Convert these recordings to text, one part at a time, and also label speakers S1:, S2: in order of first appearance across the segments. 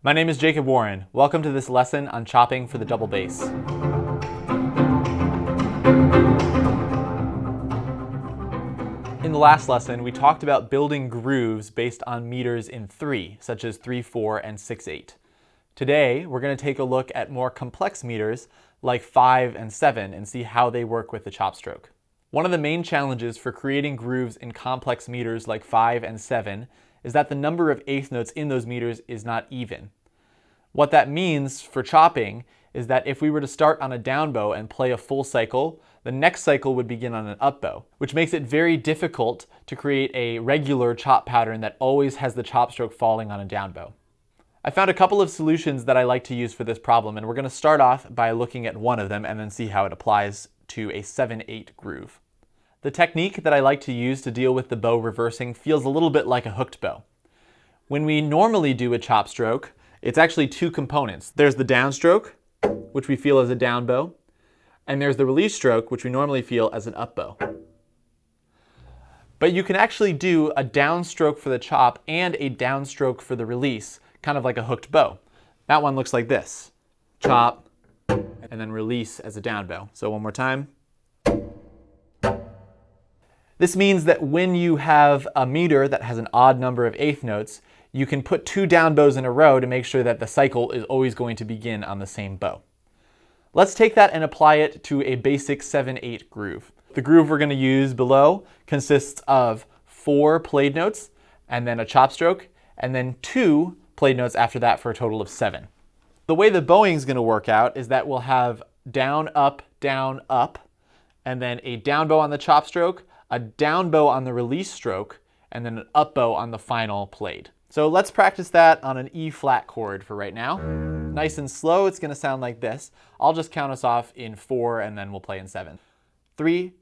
S1: My name is Jacob Warren. Welcome to this lesson on chopping for the double bass. In the last lesson, we talked about building grooves based on meters in 3, such as 3, 4, and 6, 8. Today, we're going to take a look at more complex meters like 5 and 7 and see how they work with the chop stroke. One of the main challenges for creating grooves in complex meters like 5 and 7 is that the number of eighth notes in those meters is not even. What that means for chopping is that if we were to start on a down bow and play a full cycle, the next cycle would begin on an up bow, which makes it very difficult to create a regular chop pattern that always has the chop stroke falling on a down bow. I found a couple of solutions that I like to use for this problem, and we're going to start off by looking at one of them and then see how it applies to a 7/8 groove. The technique that I like to use to deal with the bow reversing feels a little bit like a hooked bow. When we normally do a chop stroke, it's actually two components. There's the downstroke, which we feel as a down bow, and there's the release stroke, which we normally feel as an up bow. But you can actually do a downstroke for the chop and a downstroke for the release, kind of like a hooked bow. That one looks like this. Chop, and then release as a down bow. So one more time. This means that when you have a meter that has an odd number of eighth notes, you can put two down bows in a row to make sure that the cycle is always going to begin on the same bow. Let's take that and apply it to a basic 7/8 groove. The groove we're going to use below consists of 4 played notes, and then a chop stroke, and then 2 played notes after that for a total of 7. The way the bowing is going to work out is that we'll have down, up, and then a down bow on the chop stroke, a down bow on the release stroke, and then an up bow on the final played. So let's practice that on an E flat chord for right now. Nice and slow, it's going to sound like this. I'll just count us off in 4 and then we'll play in 7. 3,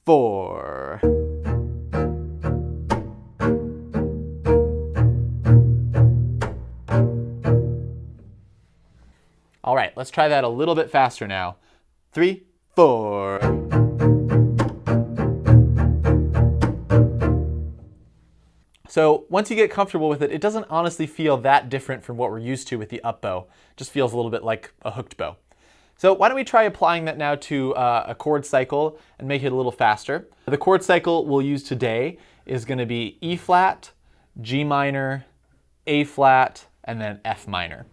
S1: 4. All right, let's try that a little bit faster now. 3, 4. So once you get comfortable with it, it doesn't honestly feel that different from what we're used to with the up bow. It just feels a little bit like a hooked bow. So why don't we try applying that now to a chord cycle and make it a little faster. The chord cycle we'll use today is going to be E flat, G minor, A flat, and then F minor.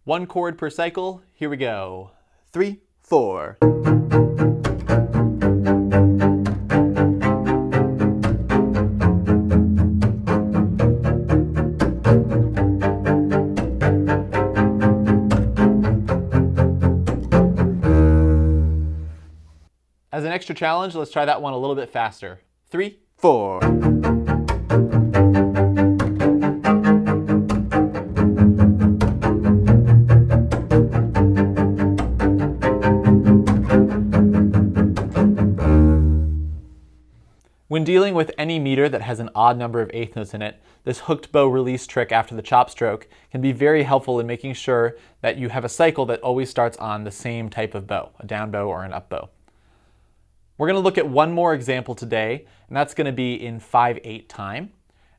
S1: 1 chord per cycle. Here we go. 3, 4. As an extra challenge, let's try that one a little bit faster. 3, 4. When dealing with any meter that has an odd number of eighth notes in it, this hooked bow release trick after the chop stroke can be very helpful in making sure that you have a cycle that always starts on the same type of bow, a down bow or an up bow. We're going to look at one more example today, and that's going to be in 5/8 time.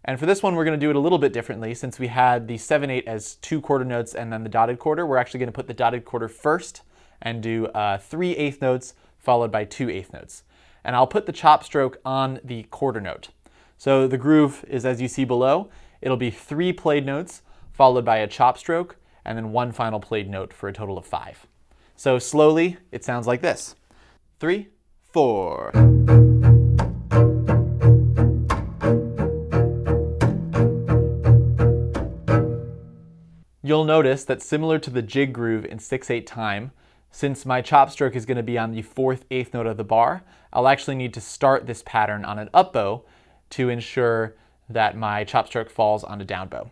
S1: And for this one, we're going to do it a little bit differently. Since we had the 7/8 as 2 quarter notes and then the dotted quarter, we're actually going to put the dotted quarter first and do 3 eighth notes followed by 2 eighth notes. And I'll put the chop stroke on the quarter note. So the groove is as you see below. It'll be 3 played notes followed by a chop stroke and then 1 final played note for a total of 5. So slowly, it sounds like this. 3, 4. You'll notice that similar to the jig groove in 6/8 time, since my chop stroke is going to be on the 4th eighth note of the bar, I'll actually need to start this pattern on an up bow to ensure that my chop stroke falls on a down bow.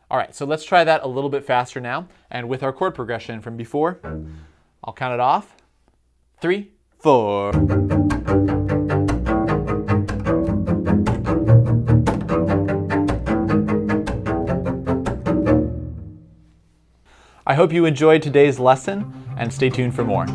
S1: All right, so let's try that a little bit faster now. And with our chord progression from before, I'll count it off. 3, 4. I hope you enjoyed today's lesson and stay tuned for more.